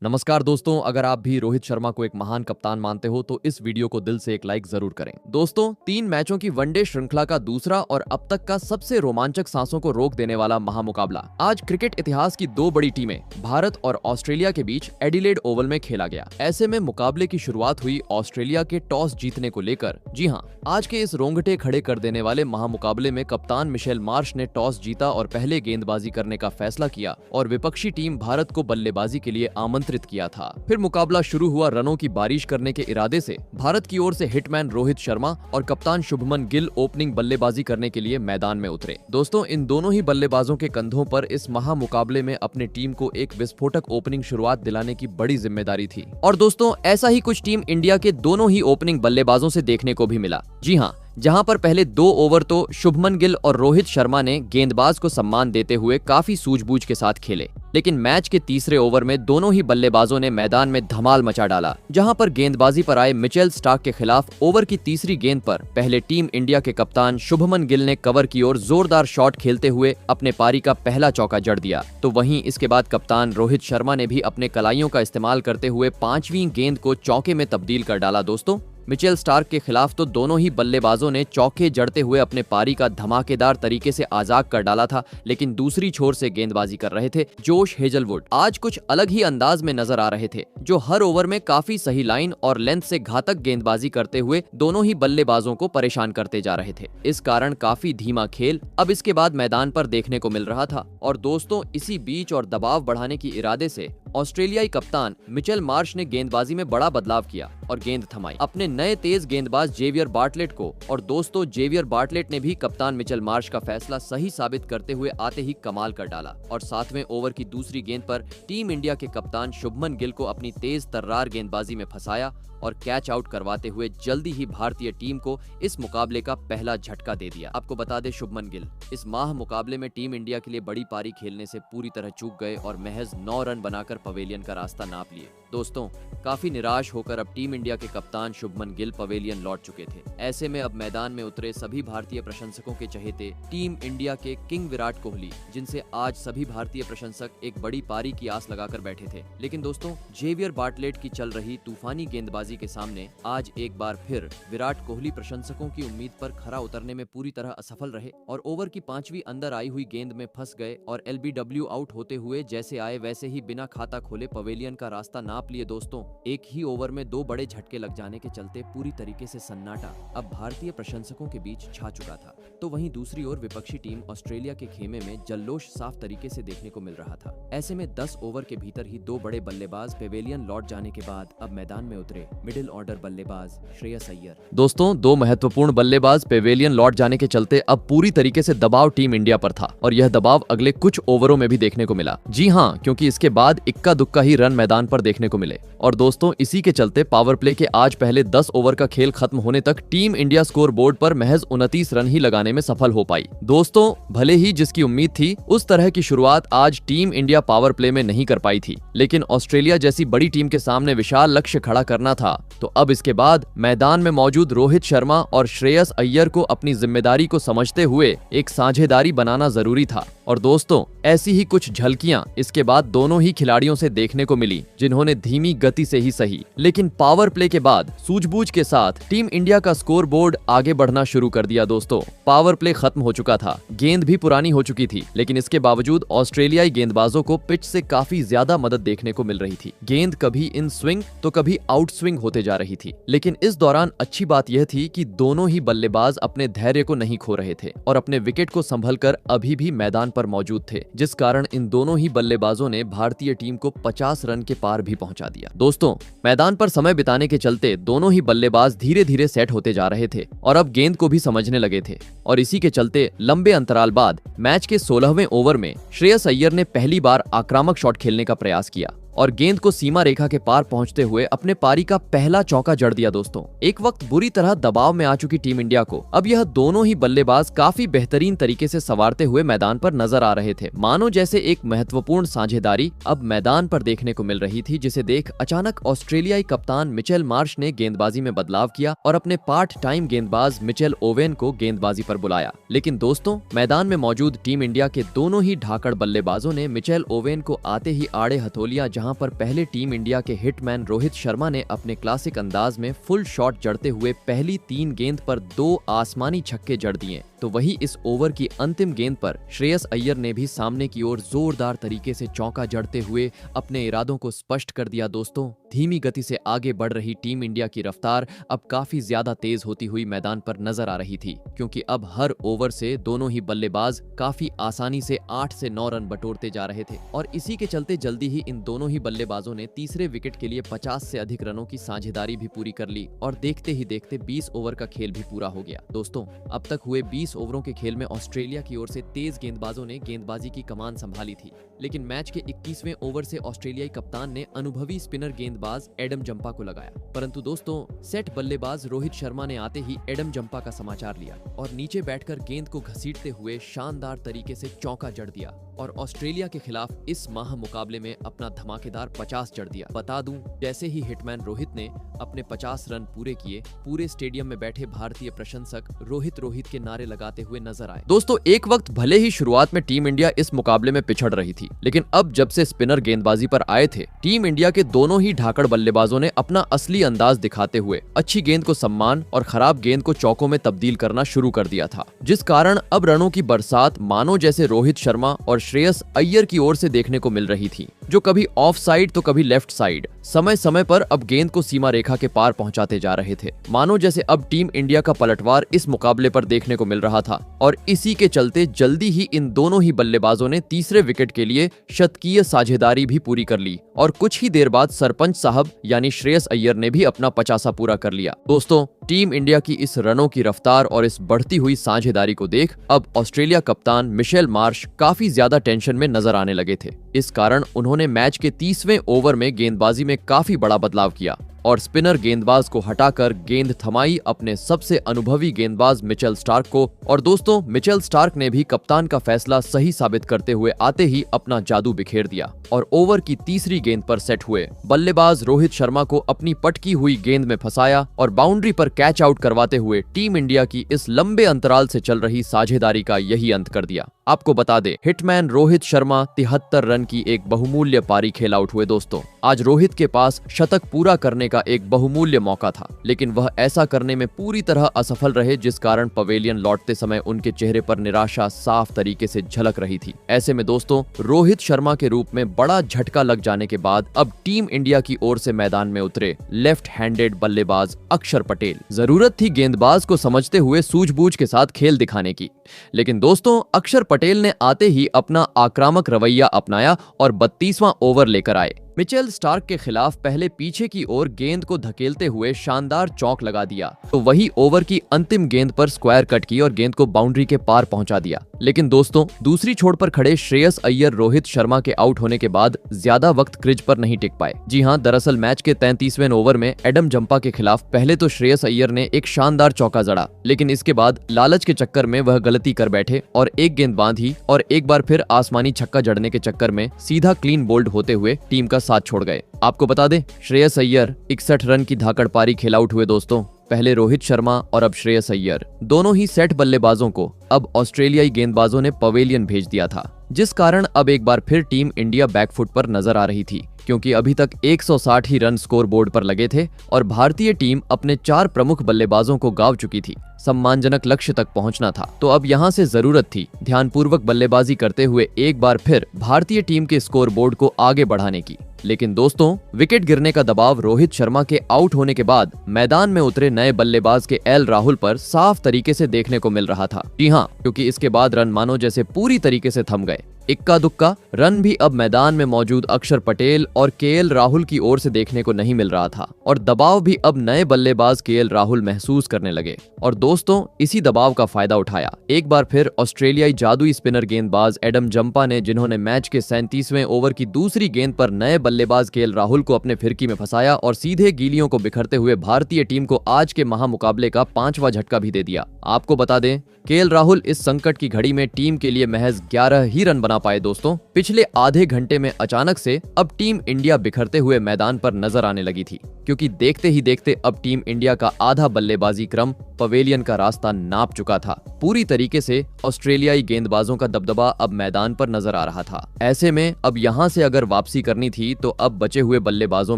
नमस्कार दोस्तों, अगर आप भी रोहित शर्मा को एक महान कप्तान मानते हो तो इस वीडियो को दिल से एक लाइक जरूर करें। दोस्तों, 3 मैचों की वनडे श्रृंखला का दूसरा और अब तक का सबसे रोमांचक सांसों को रोक देने वाला महामुकाबला आज क्रिकेट इतिहास की 2 बड़ी टीमें भारत और ऑस्ट्रेलिया के बीच एडिलेड ओवल में खेला गया। ऐसे में मुकाबले की शुरुआत हुई ऑस्ट्रेलिया के टॉस जीतने को लेकर। जी हाँ, आज के इस रोंगटे खड़े कर देने वाले महामुकाबले में कप्तान मिशेल मार्श ने टॉस जीता और पहले गेंदबाजी करने का फैसला किया और विपक्षी टीम भारत को बल्लेबाजी के लिए आमंत्रित किया था। फिर मुकाबला शुरू हुआ रनों की बारिश करने के इरादे से। भारत की ओर से हिटमैन रोहित शर्मा और कप्तान शुभमन गिल ओपनिंग बल्लेबाजी करने के लिए मैदान में उतरे। दोस्तों, इन दोनों ही बल्लेबाजों के कंधों पर इस महामुकाबले में अपने टीम को एक विस्फोटक ओपनिंग शुरुआत दिलाने की बड़ी जिम्मेदारी थी। और दोस्तों, ऐसा ही कुछ टीम इंडिया के दोनों ही ओपनिंग बल्लेबाजों से देखने को भी मिला। जी हाँ, जहां पर पहले 2 ओवर तो शुभमन गिल और रोहित शर्मा ने गेंदबाज को सम्मान देते हुए काफी सूझबूझ के साथ खेले, लेकिन मैच के तीसरे ओवर में दोनों ही बल्लेबाजों ने मैदान में धमाल मचा डाला। जहां पर गेंदबाजी पर आए मिचेल स्टार्क के खिलाफ ओवर की तीसरी गेंद पर पहले टीम इंडिया के कप्तान शुभमन गिल ने कवर की ओर जोरदार शॉट खेलते हुए अपने पारी का पहला चौका जड़ दिया। तो वहीं इसके बाद कप्तान रोहित शर्मा ने भी अपने कलाइयों का इस्तेमाल करते हुए 5वीं गेंद को चौके में तब्दील कर डाला। दोस्तों, मिचेल स्टार्क के खिलाफ तो दोनों ही बल्लेबाजों ने चौके जड़ते हुए अपने पारी का धमाकेदार तरीके से आजाद कर डाला था, लेकिन दूसरी छोर से गेंदबाजी कर रहे थे जोश हेजलवुड। आज कुछ अलग ही अंदाज में नजर आ रहे थे, जो हर ओवर में काफी सही लाइन और लेंथ से घातक गेंदबाजी करते हुए दोनों ही बल्लेबाजों को परेशान करते जा रहे थे। इस कारण काफी धीमा खेल अब इसके बाद मैदान पर देखने को मिल रहा था। और दोस्तों, इसी बीच और दबाव बढ़ाने की इरादे से ऑस्ट्रेलियाई कप्तान मिचेल मार्श ने गेंदबाजी में बड़ा बदलाव किया और गेंद थमाई अपने नए तेज गेंदबाज जेवियर बार्टलेट को। और दोस्तों, जेवियर बार्टलेट ने भी कप्तान मिचेल मार्श का फैसला सही साबित करते हुए आते ही कमाल कर डाला और 7वें ओवर की दूसरी गेंद पर टीम इंडिया के कप्तान शुभमन गिल को अपनी तेज तर्रार गेंदबाजी में फंसाया और कैच आउट करवाते हुए जल्दी ही भारतीय टीम को इस मुकाबले का पहला झटका दे दिया। आपको बता दें, शुभमन गिल इस माह मुकाबले में टीम इंडिया के लिए बड़ी पारी खेलने से पूरी तरह चूक गए और महज 9 रन बनाकर पवेलियन का रास्ता नाप लिए। दोस्तों, काफी निराश होकर अब टीम इंडिया के कप्तान शुभमन गिल पवेलियन लौट चुके थे। ऐसे में अब मैदान में उतरे सभी भारतीय प्रशंसकों के चहेते टीम इंडिया के किंग विराट कोहली, जिनसे आज सभी भारतीय प्रशंसक एक बड़ी पारी की आस लगाकर बैठे थे। लेकिन दोस्तों, जेवियर बार्टलेट की चल रही तूफानी गेंदबाजी के सामने आज एक बार फिर विराट कोहली प्रशंसकों की उम्मीद पर खरा उतरने में पूरी तरह असफल रहे और ओवर की 5वीं अंदर आई हुई गेंद में फंस गए और एलबीडब्ल्यू आउट होते हुए जैसे आए वैसे ही बिना खाता खोले पवेलियन का रास्ता नाप लिए। दोस्तों, एक ही ओवर में 2 बड़े झटके लग जाने के चलते पूरी तरीके से सन्नाटा अब भारतीय प्रशंसकों के बीच छा चुका था। तो वहीं दूसरी ओर विपक्षी टीम ऑस्ट्रेलिया के खेमे में जल्लोष साफ तरीके से देखने को मिल रहा था। ऐसे में 10 ओवर के भीतर ही 2 बड़े बल्लेबाज पेवेलियन लौट जाने के बाद अब मैदान में उतरे मिडिल ऑर्डर बल्लेबाज श्रेयस अय्यर। दोस्तों, 2 महत्वपूर्ण बल्लेबाज पेवेलियन लौट जाने के चलते अब पूरी तरीके से दबाव टीम इंडिया पर था और यह दबाव अगले कुछ ओवरों में भी देखने को मिला। जी हाँ, क्योंकि इसके बाद इक्का दुक्का ही रन मैदान पर देखने को मिले। और दोस्तों, इसी के चलते पावर प्ले के आज पहले 10 ओवर का खेल खत्म होने तक टीम इंडिया स्कोर बोर्ड पर महज 29 रन ही लगाने में सफल हो पाई। दोस्तों, भले ही जिसकी उम्मीद थी उस तरह की शुरुआत आज टीम इंडिया पावर प्ले में नहीं कर पाई थी, लेकिन ऑस्ट्रेलिया जैसी बड़ी टीम के सामने विशाल लक्ष्य खड़ा करना था। तो अब इसके बाद मैदान में मौजूद रोहित शर्मा और श्रेयस अय्यर को अपनी जिम्मेदारी को समझते हुए एक साझेदारी बनाना जरूरी था। और दोस्तों, ऐसी ही कुछ झलकियां इसके बाद दोनों ही खिलाड़ियों से देखने को मिली, जिन्होंने धीमी गति से ही सही लेकिन पावर प्ले के बाद सूझबूझ के साथ टीम इंडिया का स्कोर बोर्ड आगे बढ़ना शुरू कर दिया। दोस्तों, पावर प्ले खत्म हो चुका था, गेंद भी पुरानी हो चुकी थी, लेकिन इसके बावजूद ऑस्ट्रेलियाई गेंदबाजों को पिच से काफी ज्यादा मदद देखने को मिल रही थी। गेंद कभी इन स्विंग तो कभी आउट स्विंग होते जा रही थी, लेकिन इस दौरान अच्छी बात यह थी कि दोनों ही बल्लेबाज अपने धैर्य को नहीं खो रहे थे और अपने विकेट को संभलकर अभी भी मैदान पर मौजूद थे, जिस कारण इन दोनों ही बल्लेबाजों ने भारतीय टीम को 50 रन के पार भी पहुंचा दिया। दोस्तों, मैदान पर समय बिताने के चलते दोनों ही बल्लेबाज धीरे धीरे सेट होते जा रहे थे और अब गेंद को भी समझने लगे थे और इसी के चलते लंबे अंतराल बाद मैच के 16वें ओवर में श्रेयस अय्यर ने पहली बार आक्रामक शॉट खेलने का प्रयास किया और गेंद को सीमा रेखा के पार पहुंचते हुए अपने पारी का पहला चौका जड़ दिया। दोस्तों, एक वक्त बुरी तरह दबाव में आ चुकी टीम इंडिया को अब यह दोनों ही बल्लेबाज काफी बेहतरीन तरीके से संवारते हुए मैदान पर नजर आ रहे थे, मानो जैसे एक महत्वपूर्ण साझेदारी अब मैदान पर देखने को मिल रही थी, जिसे देख अचानक ऑस्ट्रेलियाई कप्तान मिचेल मार्श ने गेंदबाजी में बदलाव किया और अपने पार्ट टाइम गेंदबाज मिचेल ओवेन को गेंदबाजी पर बुलाया। लेकिन दोस्तों, मैदान में मौजूद टीम इंडिया के दोनों ही ढाकड़ बल्लेबाजों ने मिचेल ओवेन को आते ही आड़े हथौलियां जहां जहां पर पहले टीम इंडिया के हिटमैन रोहित शर्मा ने अपने क्लासिक अंदाज में फुल शॉट जड़ते हुए पहली 3 गेंद पर 2 आसमानी छक्के जड़ दिए, तो वही इस ओवर की अंतिम गेंद पर श्रेयस अय्यर ने भी सामने की ओर जोरदार तरीके से चौका जड़ते हुए अपने इरादों को स्पष्ट कर दिया। दोस्तों, धीमी गति से आगे बढ़ रही टीम इंडिया की रफ्तार अब काफी ज्यादा तेज होती हुई मैदान पर नजर आ रही थी, क्योंकि अब हर ओवर से दोनों ही बल्लेबाज काफी आसानी से 8 से 9 रन बटोरते जा रहे थे और इसी के चलते जल्दी ही इन दोनों ही बल्लेबाजों ने तीसरे विकेट के लिए 50 से अधिक रनों की साझेदारी भी पूरी कर ली और देखते ही देखते 20 ओवर का खेल भी पूरा हो गया। दोस्तों, अब तक हुए 20 ओवरों के खेल में ऑस्ट्रेलिया की ओर से तेज गेंदबाजों ने गेंदबाजी की कमान संभाली थी, लेकिन मैच के 21वें ओवर से ऑस्ट्रेलियाई कप्तान ने अनुभवी स्पिनर गेंदबाज एडम जंपा को लगाया, परंतु दोस्तों सेट बल्लेबाज रोहित शर्मा ने आते ही एडम जंपा का समाचार लिया और नीचे बैठकर गेंद को घसीटते हुए शानदार तरीके से चौका जड़ दिया और ऑस्ट्रेलिया के खिलाफ इस माह मुकाबले में अपना धमाकेदार 50 जड़ दिया। बता दूं, जैसे ही हिटमैन रोहित ने अपने 50 रन पूरे किए, पूरे स्टेडियम में बैठे भारतीय प्रशंसक रोहित रोहित के नारे लगाते हुए नजर आए। दोस्तों, एक वक्त भले ही शुरुआत में टीम इंडिया इस मुकाबले में पिछड़ रही थी, लेकिन अब जब से स्पिनर गेंदबाजी पर आए थे, टीम इंडिया के दोनों ही ढाकड़ बल्लेबाजों ने अपना असली अंदाज दिखाते हुए अच्छी गेंद को सम्मान और खराब गेंद को चौकों में तब्दील करना शुरू कर दिया था, जिस कारण अब रनों की बरसात मानो जैसे रोहित शर्मा और श्रेयस अय्यर की ओर से देखने को मिल रही थी, जो कभी ऑफ साइड तो कभी लेफ्ट साइड समय समय पर अब गेंद को सीमा रेखा के पार पहुंचाते जा रहे थे। मानो जैसे अब टीम इंडिया का पलटवार इस मुकाबले पर देखने को मिल रहा था और इसी के चलते जल्दी ही इन दोनों ही बल्लेबाजों ने तीसरे विकेट के लिए शतकीय साझेदारी भी पूरी कर ली और कुछ ही देर बाद सरपंच साहब यानी श्रेयस अय्यर ने भी अपना 50 पूरा कर लिया। दोस्तों, टीम इंडिया की इस रनों की रफ्तार और इस बढ़ती हुई साझेदारी को देख अब ऑस्ट्रेलिया कप्तान मिशेल मार्श काफी ज्यादा टेंशन में नजर आने लगे थे। इस कारण उन्होंने मैच के 30वें ओवर में गेंदबाजी में काफी बड़ा बदलाव किया और स्पिनर गेंदबाज को हटाकर गेंद थमाई अपने सबसे अनुभवी गेंदबाज मिचेल स्टार्क को। और दोस्तों, मिचेल स्टार्क ने भी कप्तान का फैसला सही साबित करते हुए आते ही अपना जादू बिखेर दिया और ओवर की तीसरी गेंद पर सेट हुए बल्लेबाज रोहित शर्मा को अपनी पटकी हुई गेंद में फंसाया और बाउंड्री पर कैच आउट करवाते हुए टीम इंडिया की इस लंबे अंतराल से चल रही साझेदारी का यही अंत कर दिया। आपको बता दे, हिटमैन रोहित शर्मा 73 रन की एक बहुमूल्य पारी खेल आउट हुए। दोस्तों, आज रोहित के पास शतक पूरा करने का एक बहुमूल्य मौका था, लेकिन वह ऐसा करने में पूरी तरह असफल रहे, जिस कारण पवेलियन लौटते समय उनके चेहरे पर निराशा साफ तरीके से झलक रही थी। ऐसे में दोस्तों, रोहित शर्मा के रूप में बड़ा झटका लग जाने के बाद अब टीम इंडिया की ओर से मैदान में उतरे लेफ्ट हैंडेड बल्लेबाज अक्षर पटेल। जरूरत थी गेंदबाज को समझते हुए सूझबूझ के साथ खेल दिखाने की, लेकिन दोस्तों अक्षर पटेल ने आते ही अपना आक्रामक रवैया अपनाया और 32वां ओवर लेकर आए। मिचेल स्टार्क के खिलाफ पहले पीछे की ओर गेंद को धकेलते हुए शानदार चौक लगा दिया, तो वही ओवर की अंतिम गेंद पर स्क्वायर कट की और गेंद को बाउंड्री के पार पहुंचा दिया। लेकिन दोस्तों, दूसरी छोर पर खड़े श्रेयस अय्यर रोहित शर्मा के आउट होने के बाद ज्यादा वक्त क्रीज पर नहीं टिक पाए। जी हां, दरअसल मैच के 33वें ओवर में एडम जंपा के खिलाफ पहले तो श्रेयस अय्यर ने एक शानदार चौका जड़ा, लेकिन इसके बाद लालच के चक्कर में वह गलती कर बैठे और एक गेंद बांधी और एक बार फिर आसमानी छक्का जड़ने के चक्कर में सीधा क्लीन बोल्ड होते हुए टीम का साथ छोड़ गए। आपको बता दें, श्रेयस अय्यर 61 रन की धाकड़ पारी खेल आउट हुए। दोस्तों, पहले रोहित शर्मा और अब श्रेयस अय्यर दोनों ही सेट बल्लेबाजों को अब ऑस्ट्रेलियाई गेंदबाजों ने पवेलियन भेज दिया था, जिस कारण अब एक बार फिर टीम इंडिया बैकफुट पर नजर आ रही थी, क्योंकि अभी तक 160 ही रन स्कोर बोर्ड पर लगे थे और भारतीय टीम अपने 4 प्रमुख बल्लेबाजों को गांव चुकी थी। सम्मानजनक लक्ष्य तक पहुंचना था, तो अब यहां से जरूरत थी ध्यानपूर्वक बल्लेबाजी करते हुए एक बार फिर भारतीय टीम के स्कोर बोर्ड को आगे बढ़ाने की। लेकिन दोस्तों, विकेट गिरने का दबाव रोहित शर्मा के आउट होने के बाद मैदान में उतरे नए बल्लेबाज के एल राहुल पर साफ तरीके से देखने को मिल रहा था। जी हां, क्योंकि इसके बाद रन मानो जैसे पूरी तरीके से थम गए। इक्का दुक्का रन भी अब मैदान में मौजूद अक्षर पटेल और केएल राहुल की ओर से देखने को नहीं मिल रहा था और दबाव भी अब नए बल्लेबाज केएल राहुल महसूस करने लगे और दोस्तों इसी दबाव का फायदा उठाया एक बार फिर ऑस्ट्रेलियाई जादुई स्पिनर गेंदबाज एडम जंपा ने, जिन्होंने मैच के 37वें ओवर की दूसरी गेंद पर नए बल्लेबाज केएल राहुल को अपने फिरकी में फंसाया और सीधे गीलियों को बिखरते हुए भारतीय टीम को आज के महामुकाबले का 5वां झटका भी दे दिया। आपको बता दें, केएल राहुल इस संकट की घड़ी में टीम के लिए महज 11 ही रन बना बना पाए दोस्तों। पिछले आधे घंटे में अचानक से अब टीम इंडिया बिखरते हुए मैदान पर नजर आने लगी थी, क्योंकि देखते ही देखते अब टीम इंडिया का आधा बल्लेबाजी क्रम पवेलियन का रास्ता नाप चुका था। पूरी तरीके से ऑस्ट्रेलियाई गेंदबाजों का दबदबा अब मैदान पर नजर आ रहा था। ऐसे में अब यहां से अगर वापसी करनी थी तो अब बचे हुए बल्लेबाजों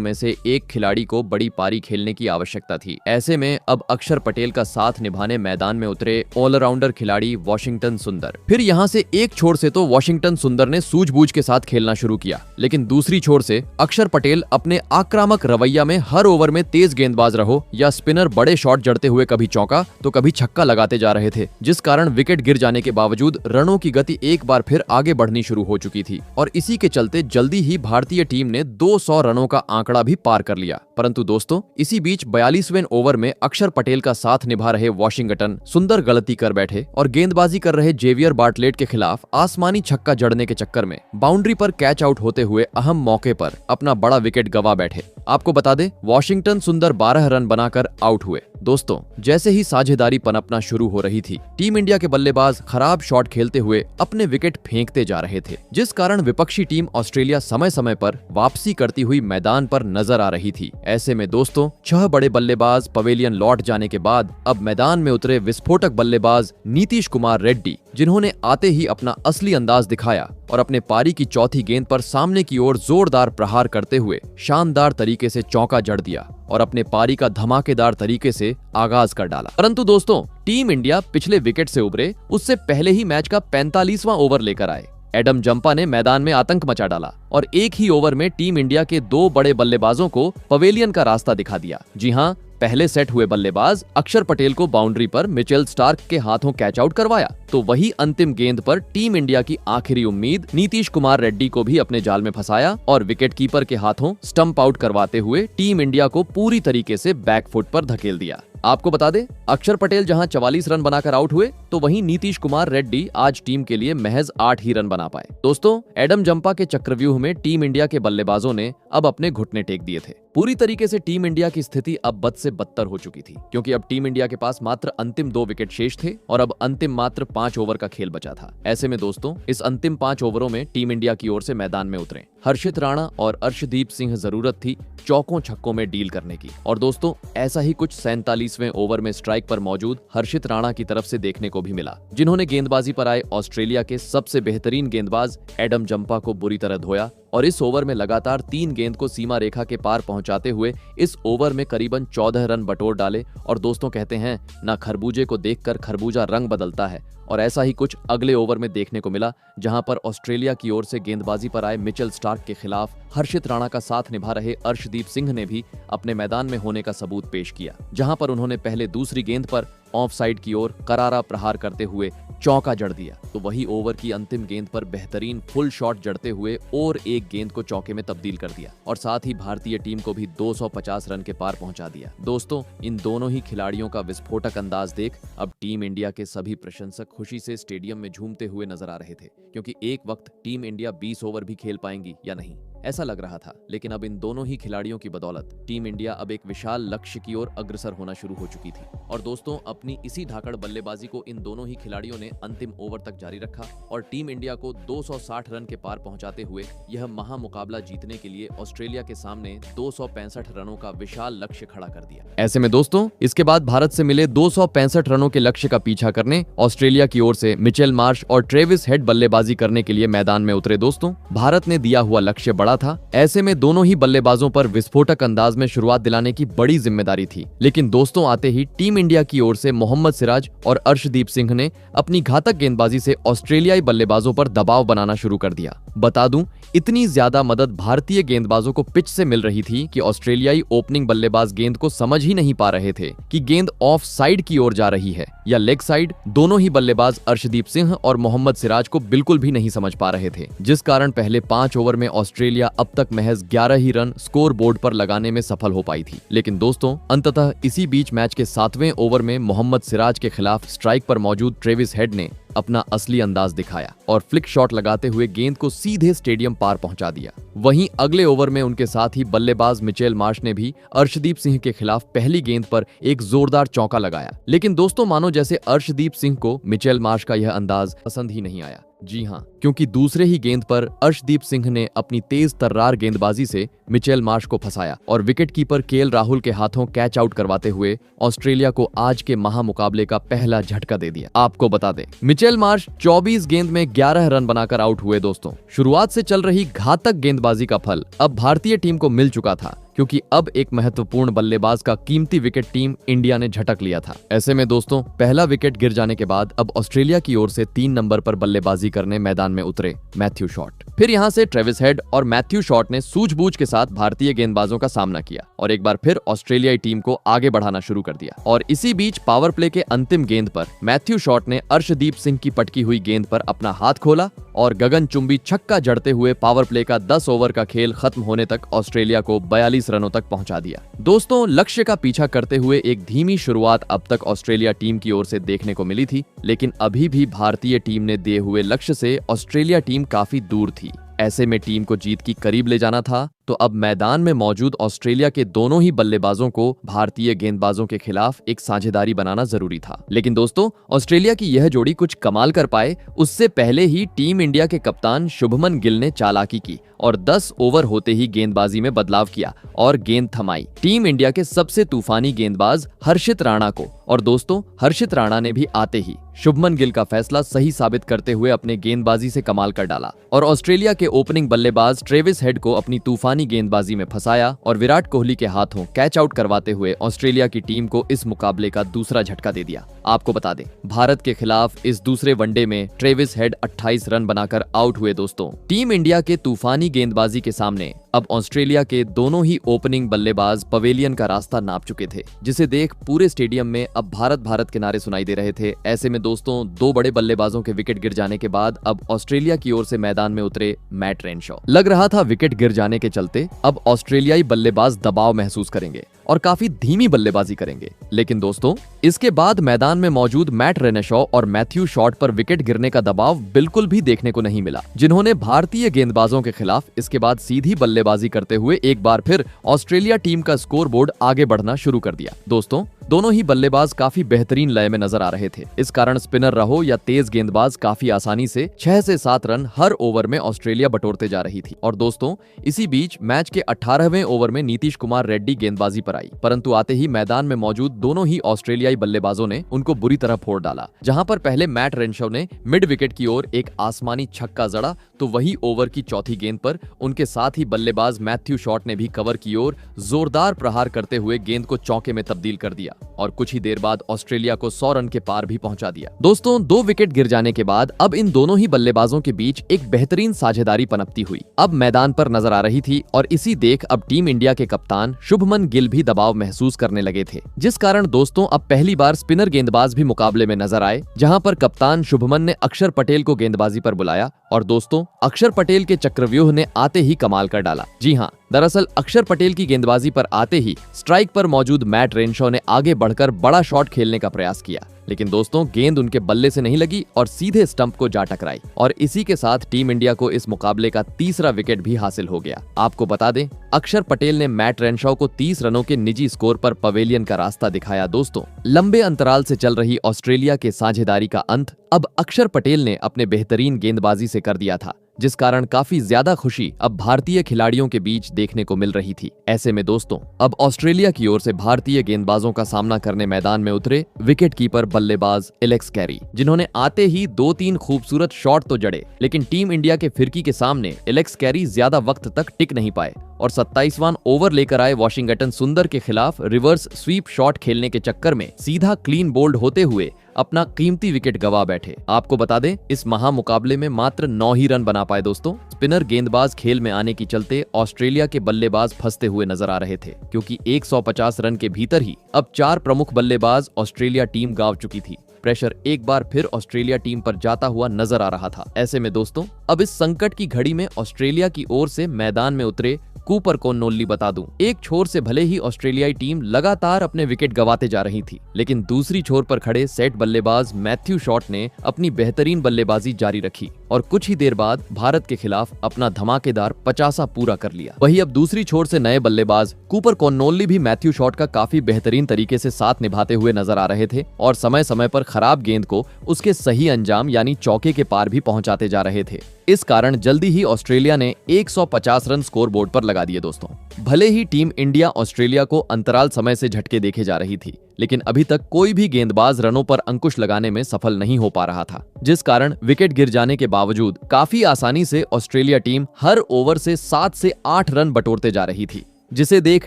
में से एक खिलाड़ी को बड़ी पारी खेलने की आवश्यकता थी। ऐसे में अब अक्षर पटेल का साथ निभाने मैदान में उतरे ऑलराउंडर खिलाड़ी वाशिंगटन सुंदर। फिर यहां से एक छोर से तो वाशिंगटन सुंदर ने सूझबूझ के साथ खेलना शुरू किया, लेकिन दूसरी छोर से अक्षर पटेल अपने आक्रामक रवैया में हर ओवर में तेज गेंदबाज रहो या स्पिनर बड़े शॉट जड़ते हुए कभी चौका तो कभी छक्का लगाते जा रहे थे, जिस कारण विकेट गिर जाने के बावजूद रनों की गति एक बार फिर आगे बढ़नी शुरू हो चुकी थी और इसी के चलते जल्दी ही भारतीय टीम ने 200 रनों का आंकड़ा भी पार कर लिया। परंतु दोस्तों, इसी बीच 42वें ओवर में अक्षर पटेल का साथ निभा रहे वाशिंगटन सुंदर गलती कर बैठे और गेंदबाजी कर रहे जेवियर बार्टलेट के खिलाफ आसमानी छक्का जड़ने के चक्कर में बाउंड्री पर कैच आउट होते हुए अहम मौके पर अपना बड़ा विकेट गवा बैठे। आपको बता दें, वाशिंगटन सुंदर 12 रन बनाकर आउट हुए। दोस्तों, जैसे ही साझेदारी पनपना शुरू हो रही थी, टीम इंडिया के बल्लेबाज खराब शॉट खेलते हुए अपने विकेट फेंकते जा रहे थे, जिस कारण विपक्षी टीम ऑस्ट्रेलिया समय समय पर वापसी करती हुई मैदान पर नजर आ रही थी। ऐसे में दोस्तों, 6 बड़े बल्लेबाज पवेलियन लौट जाने के बाद अब मैदान में उतरे विस्फोटक बल्लेबाज नीतीश कुमार रेड्डी, जिन्होंने आते ही अपना असली अंदाज दिखाया और अपने पारी की चौथी गेंद पर सामने की ओर जोरदार प्रहार करते हुए शानदार तरीके से चौका जड़ दिया और अपने पारी का धमाकेदार तरीके से आगाज कर डाला। परंतु दोस्तों, टीम इंडिया पिछले विकेट से उभरे उससे पहले ही मैच का 45वां ओवर लेकर आए। एडम जंपा ने मैदान में आतंक मचा डाला और एक ही ओवर में टीम इंडिया के 2 बड़े बल्लेबाजों को पवेलियन का रास्ता दिखा दिया। जी हां, पहले सेट हुए बल्लेबाज अक्षर पटेल को बाउंड्री पर मिचेल स्टार्क के हाथों कैच आउट करवाया, तो वही अंतिम गेंद पर टीम इंडिया की आखिरी उम्मीद नीतीश कुमार रेड्डी को भी अपने जाल में फंसाया और विकेट कीपर के हाथों स्टंप आउट करवाते हुए टीम इंडिया को पूरी तरीके से बैकफुट पर धकेल दिया। आपको बता दें, अक्षर पटेल जहां 44 रन बनाकर आउट हुए, तो वहीं नीतीश कुमार रेड्डी आज टीम के लिए महज 8 ही रन बना पाए। दोस्तों, एडम जंपा के चक्रव्यूह में टीम इंडिया के बल्लेबाजों ने अब अपने घुटने टेक दिए थे। पूरी तरीके से टीम इंडिया की स्थिति अब बद से बदतर हो चुकी थी, क्योंकि अब टीम इंडिया के पास मात्र अंतिम 2 विकेट शेष थे और अब अंतिम मात्र 5 ओवर का खेल बचा था। ऐसे में दोस्तों, इस अंतिम 5 ओवरों में टीम इंडिया की ओर से मैदान में उतरे हर्षित राणा और अर्शदीप सिंह। जरूरत थी चौकों छक्कों में डील करने की और दोस्तों, ऐसा ही कुछ 47वें ओवर में स्ट्राइक पर मौजूद हर्षित राणा की तरफ से देखने को भी मिला, जिन्होंने गेंदबाजी पर आए ऑस्ट्रेलिया के सबसे बेहतरीन गेंदबाज एडम जंपा को बुरी तरह धोया और इस ओवर में लगातार 3 गेंद को सीमा रेखा के पार पहुंचाते हुए इस ओवर में करीबन 14 रन बटोर डाले। और दोस्तों, कहते हैं ना, खरबूजे को देखकर खरबूजा रंग बदलता है, और ऐसा ही कुछ अगले ओवर में देखने को मिला, जहां पर ऑस्ट्रेलिया की ओर से गेंदबाजी पर आए मिचेल स्टार्क के खिलाफ हर्षित राणा का साथ निभा रहे अर्शदीप सिंह ने भी अपने मैदान में होने का सबूत पेश किया, जहां पर उन्होंने पहले दूसरी गेंद पर ऑफ साइड की ओर करारा प्रहार करते हुए चौका जड़ दिया, तो वही ओवर की अंतिम गेंद पर बेहतरीन फुल शॉट जड़ते हुए और एक गेंद को चौके में तब्दील कर दिया और साथ ही भारतीय टीम को भी 250 रन के पार पहुंचा दिया। दोस्तों, इन दोनों ही खिलाड़ियों का विस्फोटक अंदाज देख अब टीम इंडिया के सभी प्रशंसक खुशी से स्टेडियम में झूमते हुए नजर आ रहे थे, क्योंकि एक वक्त टीम इंडिया 20 ओवर भी खेल पाएंगी या नहीं, ऐसा लग रहा था। लेकिन अब इन दोनों ही खिलाड़ियों की बदौलत टीम इंडिया अब एक विशाल लक्ष्य की ओर अग्रसर होना शुरू हो चुकी थी। और दोस्तों, अपनी इसी धाकड़ बल्लेबाजी को इन दोनों ही खिलाड़ियों ने अंतिम ओवर तक जारी रखा और टीम इंडिया को 260 रन के पार पहुंचाते हुए यह महामुकाबला जीतने के लिए ऑस्ट्रेलिया के सामने 265 रनों का विशाल लक्ष्य खड़ा कर दिया। ऐसे में दोस्तों, इसके बाद भारत से मिले 265 रनों के लक्ष्य का पीछा करने ऑस्ट्रेलिया की ओर से मिचेल मार्श और ट्रेविस हेड बल्लेबाजी करने के लिए मैदान में उतरे। दोस्तों, भारत ने दिया हुआ लक्ष्य बड़ा था, ऐसे में दोनों ही बल्लेबाजों पर विस्फोटक अंदाज में शुरुआत दिलाने की बड़ी जिम्मेदारी थी। लेकिन दोस्तों, आते ही टीम इंडिया की ओर से मोहम्मद सिराज और अर्शदीप सिंह ने अपनी घातक गेंदबाजी से ऑस्ट्रेलियाई बल्लेबाजों पर दबाव बनाना शुरू कर दिया। बता दूं, इतनी ज्यादा मदद भारतीय गेंदबाजों को पिच से मिल रही थी कि ऑस्ट्रेलियाई ओपनिंग बल्लेबाज गेंद को समझ ही नहीं पा रहे थे कि गेंद ऑफ साइड की ओर जा रही है या लेग साइड। दोनों ही बल्लेबाज अर्शदीप सिंह और मोहम्मद सिराज को बिल्कुल भी नहीं समझ पा रहे थे, जिस कारण पहले 5 ओवर में ऑस्ट्रेलिया अब तक महज 11 ही रन स्कोर बोर्ड पर लगाने में सफल हो पाई थी। लेकिन दोस्तों, अंततः इसी बीच मैच के 7वें ओवर में मोहम्मद सिराज के खिलाफ स्ट्राइक पर मौजूद ट्रेविस हेड ने अपना असली अंदाज दिखाया और फ्लिक शॉट लगाते हुए गेंद को सीधे स्टेडियम पार पहुंचा दिया। वहीं अगले ओवर में उनके साथ ही बल्लेबाज मिचेल मार्श ने भी अर्शदीप सिंह के खिलाफ पहली गेंद पर एक जोरदार चौका लगाया। लेकिन दोस्तों मानो जैसे अर्शदीप सिंह को मिचेल मार्श का यह अंदाज पसंद ही नहीं आया। जी हां, क्योंकि दूसरे ही गेंद पर अर्शदीप सिंह ने अपनी तेज तर्रार गेंदबाजी से मिचेल मार्श को फंसाया और विकेटकीपर केएल राहुल के हाथों कैच आउट करवाते हुए ऑस्ट्रेलिया को आज के महामुकाबले का पहला झटका दे दिया। आपको बता दें, मिचेल मार्श 24 गेंद में 11 रन बनाकर आउट हुए। दोस्तों शुरुआत से चल रही घातक गेंदबाजी का फल अब भारतीय टीम को मिल चुका था, क्योंकि अब एक महत्वपूर्ण बल्लेबाज का कीमती विकेट टीम इंडिया ने झटक लिया था। ऐसे में दोस्तों पहला विकेट गिर जाने के बाद अब ऑस्ट्रेलिया की ओर से 3 नंबर पर बल्लेबाजी करने मैदान में उतरे मैथ्यू शॉट। फिर यहां से ट्रेविस हेड और मैथ्यू शॉट ने सूझबूझ के साथ भारतीय गेंदबाजों का सामना किया और एक बार फिर ऑस्ट्रेलियाई टीम को आगे बढ़ाना शुरू कर दिया। और इसी बीच पावर प्ले के अंतिम गेंद पर मैथ्यू शॉट ने अर्शदीप सिंह की पटकी हुई गेंद पर अपना हाथ खोला और गगनचुंबी छक्का जड़ते हुए पावर प्ले का 10 ओवर का खेल खत्म होने तक ऑस्ट्रेलिया को 42 रनों तक पहुंचा दिया। दोस्तों लक्ष्य का पीछा करते हुए एक धीमी शुरुआत अब तक ऑस्ट्रेलिया टीम की ओर से देखने को मिली थी, लेकिन अभी भी भारतीय टीम ने दिए हुए लक्ष्य से ऑस्ट्रेलिया टीम काफी दूर थी। ऐसे में टीम को जीत की करीब ले जाना था, तो अब मैदान में मौजूद ऑस्ट्रेलिया के दोनों ही बल्लेबाजों को भारतीय गेंदबाजों के खिलाफ एक साझेदारी बनाना जरूरी था। लेकिन दोस्तों ऑस्ट्रेलिया की यह जोड़ी कुछ कमाल कर पाए उससे पहले ही टीम इंडिया के कप्तान शुभमन गिल ने चालाकी की और 10 ओवर होते ही गेंदबाजी में बदलाव किया और गेंद थमाई टीम इंडिया के सबसे तूफानी गेंदबाज हर्षित राणा को। और दोस्तों हर्षित राणा ने भी आते ही शुभमन गिल का फैसला सही साबित करते हुए अपने गेंदबाजी से कमाल कर डाला और ऑस्ट्रेलिया के ओपनिंग बल्लेबाज ट्रेविस हेड को अपनी तूफानी गेंदबाजी में फंसाया और विराट कोहली के हाथों कैच आउट करवाते हुए ऑस्ट्रेलिया की टीम को इस मुकाबले का दूसरा झटका दे दिया। आपको बता दें, भारत के खिलाफ इस दूसरे वनडे में ट्रेविस हेड 28 रन बनाकर आउट हुए। दोस्तों टीम इंडिया के तूफानी गेंदबाजी के सामने अब ऑस्ट्रेलिया के दोनों ही ओपनिंग बल्लेबाज पवेलियन का रास्ता नाप चुके थे, जिसे देख पूरे स्टेडियम में अब भारत के नारे सुनाई दे रहे थे। ऐसे में दोस्तों 2 बड़े बल्लेबाजों के विकेट गिर जाने के बाद अब ऑस्ट्रेलिया की ओर से मैदान में उतरे मैट रेनशॉ। लग रहा था विकेट गिर जाने के चलते अब ऑस्ट्रेलियाई बल्लेबाज दबाव महसूस करेंगे और काफी धीमी बल्लेबाजी करेंगे। लेकिन दोस्तों इसके बाद मैदान में मौजूद मैट रेनशॉ और मैथ्यू शॉट पर विकेट गिरने का दबाव बिल्कुल भी देखने को नहीं मिला, जिन्होंने भारतीय गेंदबाजों के खिलाफ इसके बाद सीधी बल्लेबाजी करते हुए एक बार फिर ऑस्ट्रेलिया टीम का स्कोरबोर्ड आगे बढ़ना शुरू कर दिया। दोस्तों दोनों ही बल्लेबाज काफी बेहतरीन लय में नजर आ रहे थे। इस कारण स्पिनर रहो या तेज गेंदबाज काफी आसानी से 6 से 7 रन हर ओवर में ऑस्ट्रेलिया बटोरते जा रही थी। और दोस्तों इसी बीच मैच के 18वें ओवर में नीतीश कुमार रेड्डी गेंदबाजी पर आई, परंतु आते ही मैदान में मौजूद दोनों ही ऑस्ट्रेलियाई बल्लेबाजों ने उनको बुरी तरह फोड़ डाला। जहां पर पहले मैट रेनशॉ ने मिड विकेट की ओर एक आसमानी छक्का जड़ा, तो वही ओवर की चौथी गेंद पर उनके साथ ही बल्लेबाज मैथ्यू शॉट ने भी कवर की ओर जोरदार प्रहार करते हुए गेंद को चौके में तब्दील कर दिया और कुछ ही देर बाद ऑस्ट्रेलिया को 100 रन के पार भी पहुंचा दिया। दोस्तों 2 विकेट गिर जाने के बाद अब इन दोनों ही बल्लेबाजों के बीच एक बेहतरीन साझेदारी पनपती हुई अब मैदान पर नजर आ रही थी और इसी देख अब टीम इंडिया के कप्तान शुभमन गिल भी दबाव महसूस करने लगे थे, जिस कारण दोस्तों अब पहली बार स्पिनर गेंदबाज भी मुकाबले में नजर आए, जहां पर कप्तान शुभमन ने अक्षर पटेल को गेंदबाजी पर बुलाया और दोस्तों अक्षर पटेल के चक्रव्यूह ने आते ही कमाल कर डाला। जी हां, दरअसल अक्षर पटेल की गेंदबाजी पर आते ही स्ट्राइक पर मौजूद मैट रेनशॉ ने आगे बढ़कर बड़ा शॉट खेलने का प्रयास किया, लेकिन दोस्तों गेंद उनके बल्ले से नहीं लगी और सीधे स्टंप को जा टकराई और इसी के साथ टीम इंडिया को इस मुकाबले का तीसरा विकेट भी हासिल हो गया। आपको बता दें, अक्षर पटेल ने मैट रेनशॉ को 30 रनों के निजी स्कोर पर पवेलियन का रास्ता दिखाया। दोस्तों लंबे अंतराल से चल रही ऑस्ट्रेलिया के साझेदारी का अंत अब अक्षर पटेल ने अपने बेहतरीन गेंदबाजी से कर दिया था, जिस कारण काफी ज्यादा खुशी अब भारतीय खिलाड़ियों के बीच देखने को मिल रही थी। ऐसे में दोस्तों अब ऑस्ट्रेलिया की ओर से भारतीय गेंदबाजों का सामना करने मैदान में उतरे विकेट कीपर बल्लेबाज एलेक्स कैरी, जिन्होंने आते ही 2-3 खूबसूरत शॉट तो जड़े, लेकिन टीम इंडिया के फिरकी के सामने एलेक्स कैरी ज्यादा वक्त तक टिक नहीं पाए और 27वां ओवर लेकर आए वॉशिंगटन सुंदर के खिलाफ रिवर्स स्वीप शॉट खेलने के चक्कर में सीधा क्लीन बोल्ड होते हुए अपना कीमती विकेट गवा बैठे। आपको बता दें, इस महामुकाबले में मात्र 9 ही रन बना पाए। दोस्तों स्पिनर गेंदबाज खेल में आने की चलते ऑस्ट्रेलिया के बल्लेबाज फंसते हुए नजर आ रहे थे, क्योंकि 150 रन के भीतर ही अब 4 प्रमुख बल्लेबाज ऑस्ट्रेलिया टीम गांव चुकी थी। प्रेशर एक बार फिर ऑस्ट्रेलिया टीम पर जाता हुआ नजर आ रहा था। ऐसे में दोस्तों अब इस संकट की घड़ी में ऑस्ट्रेलिया की ओर से मैदान में उतरे कूपर कोन्नोल्ली बता दूं, एक छोर से भले ही ऑस्ट्रेलियाई टीम लगातार अपने विकेट गंवाते जा रही थी, लेकिन दूसरी छोर पर खड़े सेट बल्लेबाज मैथ्यू शॉट ने अपनी बेहतरीन बल्लेबाजी जारी रखी और कुछ ही देर बाद भारत के खिलाफ अपना धमाकेदार 50 पूरा कर लिया। वहीं अब दूसरी छोर से नए बल्लेबाज कूपर कोन्नोल्ली भी मैथ्यू शॉट का काफी बेहतरीन तरीके से साथ निभाते हुए नजर आ रहे थे और समय समय पर खराब गेंद को उसके सही अंजाम यानी चौके के पार भी पहुंचाते जा रहे थे। इस कारण जल्दी ही ऑस्ट्रेलिया ने 150 रन स्कोर बोर्ड पर लगा दिए दोस्तों। भले ही टीम इंडिया ऑस्ट्रेलिया को अंतराल समय से झटके देखे जा रही थी, लेकिन अभी तक कोई भी गेंदबाज रनों पर अंकुश लगाने में सफल नहीं हो पा रहा था, जिस कारण विकेट गिर जाने के बावजूद काफी आसानी से ऑस्ट्रेलिया टीम हर ओवर से 7 से 8 रन बटोरते जा रही थी, जिसे देख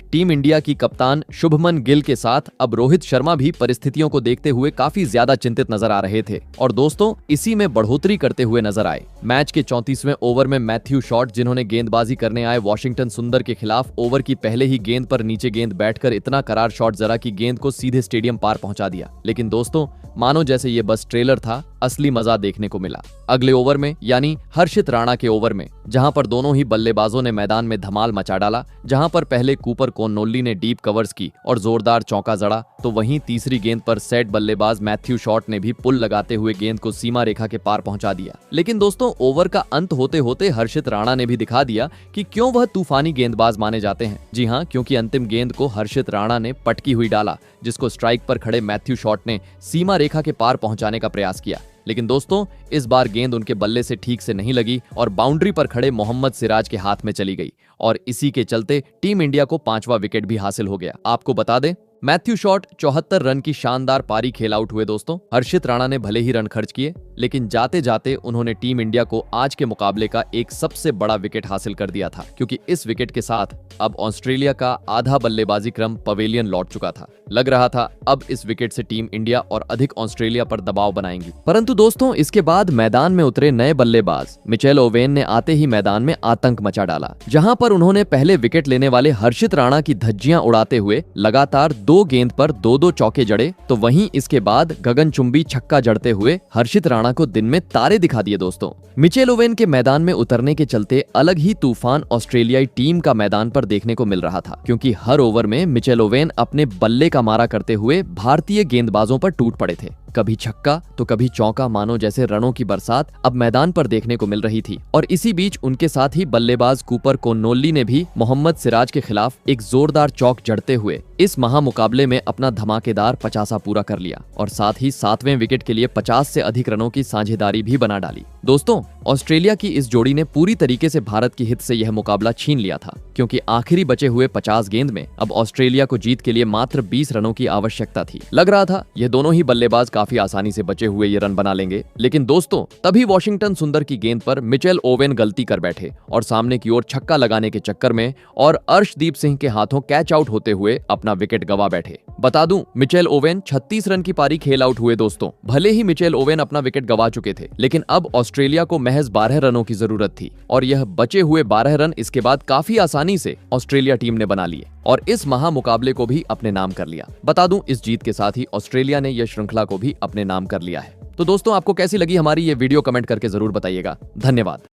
टीम इंडिया की कप्तान शुभमन गिल के साथ अब रोहित शर्मा भी परिस्थितियों को देखते हुए काफी ज्यादा चिंतित नजर आ रहे थे और दोस्तों इसी में बढ़ोतरी करते हुए नजर आए। मैच के 34वें ओवर में मैथ्यू शॉट, जिन्होंने गेंदबाजी करने आए वॉशिंगटन सुंदर के खिलाफ, ओवर की पहले ही गेंद पर नीचे गेंद बैठकर इतना करार शॉट जरा की गेंद को सीधे स्टेडियम पार पहुंचा दिया। लेकिन दोस्तों मानो जैसे ये बस ट्रेलर था, असली मजा देखने को मिला अगले ओवर में, यानी हर्षित राणा के ओवर में, जहां पर दोनों ही बल्लेबाजों ने मैदान में धमाल मचा डाला। जहां पर पहले कूपर कोन्नोल्ली ने डीप कवर्स की और जोरदार चौका जड़ा, तो वहीं तीसरी गेंद पर सेट बल्लेबाज मैथ्यू शॉट ने भी पुल लगाते हुए गेंद को सीमा रेखा के पार पहुंचा दिया। लेकिन दोस्तों ओवर का अंत होते होते हर्षित राणा ने भी दिखा दिया कि क्यों वह तूफानी गेंदबाज माने जाते हैं। जी हां, क्योंकि अंतिम गेंद को हर्षित राणा ने पटकी हुई डाला, जिसको स्ट्राइक पर खड़े मैथ्यू शॉट ने सीमा रेखा के पार पहुंचाने का प्रयास किया। लेकिन दोस्तों इस बार गेंद उनके बल्ले से ठीक से नहीं लगी और बाउंड्री पर खड़े मोहम्मद सिराज के हाथ में चली गई और इसी के चलते टीम इंडिया को 5वां विकेट भी हासिल हो गया। आपको बता दें मैथ्यू शॉट 74 रन की शानदार पारी खेल आउट हुए दोस्तों। हर्षित राणा ने भले ही रन खर्च किए, लेकिन जाते जाते उन्होंने टीम इंडिया को आज के मुकाबले का एक सबसे बड़ा विकेट हासिल कर दिया था, क्योंकि इस विकेट के साथ अब ऑस्ट्रेलिया का आधा बल्लेबाजी क्रम पवेलियन लौट चुका था। लग रहा था अब इस विकेट से टीम इंडिया और अधिक ऑस्ट्रेलिया पर दबाव बनाएंगी। परंतु दोस्तों इसके बाद मैदान में उतरे नए बल्लेबाज मिचेल ओवेन ने आते ही मैदान में आतंक मचा डाला, जहां पर उन्होंने पहले विकेट लेने वाले हर्षित राणा की धज्जियां उड़ाते हुए लगातार 2 गेंद पर 2-2 चौके जड़े, तो वहीं इसके बाद गगनचुंबी छक्का जड़ते हुए हर्षित राणा को दिन में तारे दिखा दिए दोस्तों। मिचेल ओवेन के मैदान में उतरने के चलते अलग ही तूफान ऑस्ट्रेलियाई टीम का मैदान पर देखने को मिल रहा था, क्योंकि हर ओवर में मिचेल ओवेन अपने बल्ले का मारा करते हुए भारतीय गेंदबाजों पर टूट पड़े थे। कभी छक्का तो कभी चौका, मानो जैसे रनों की बरसात अब मैदान पर देखने को मिल रही थी। और इसी बीच उनके साथ ही बल्लेबाज कूपर कोन्नोल्ली ने भी मोहम्मद सिराज के खिलाफ एक जोरदार चौक जड़ते हुए इस महामुकाबले में अपना धमाकेदार 50 पूरा कर लिया और साथ ही 7वें विकेट के लिए 50 से अधिक रनों की साझेदारी भी बना डाली। दोस्तों ऑस्ट्रेलिया की इस जोड़ी ने पूरी तरीके से भारत की हित से यह मुकाबला छीन लिया था, क्योंकि आखिरी बचे हुए 50 गेंद में अब ऑस्ट्रेलिया को जीत के लिए मात्र 20 रनों की आवश्यकता थी। लग रहा था यह दोनों ही बल्लेबाज काफी आसानी से बचे हुए ये रन बना लेंगे, लेकिन दोस्तों तभी वॉशिंगटन सुंदर की गेंद पर मिचेल ओवेन गलती कर बैठे और सामने की ओर छक्का लगाने के चक्कर में और अर्शदीप सिंह के हाथों कैच आउट होते हुए अपना विकेट गवा बैठे। बता दूं मिचेल ओवेन 36 रन की पारी खेल आउट हुए दोस्तों। भले ही मिचेल ओवेन अपना विकेट गवा चुके थे, लेकिन अब ऑस्ट्रेलिया को महज 12 रनों की जरूरत थी और यह बचे हुए 12 रन इसके बाद काफी आसानी से ऑस्ट्रेलिया टीम ने बना लिए और इस महामुकाबले को भी अपने नाम कर लिया। बता दूं इस जीत के साथ ही ऑस्ट्रेलिया ने यह श्रृंखला को भी अपने नाम कर लिया है। तो दोस्तों आपको कैसी लगी हमारी ये वीडियो, कमेंट करके जरूर बताइएगा। धन्यवाद।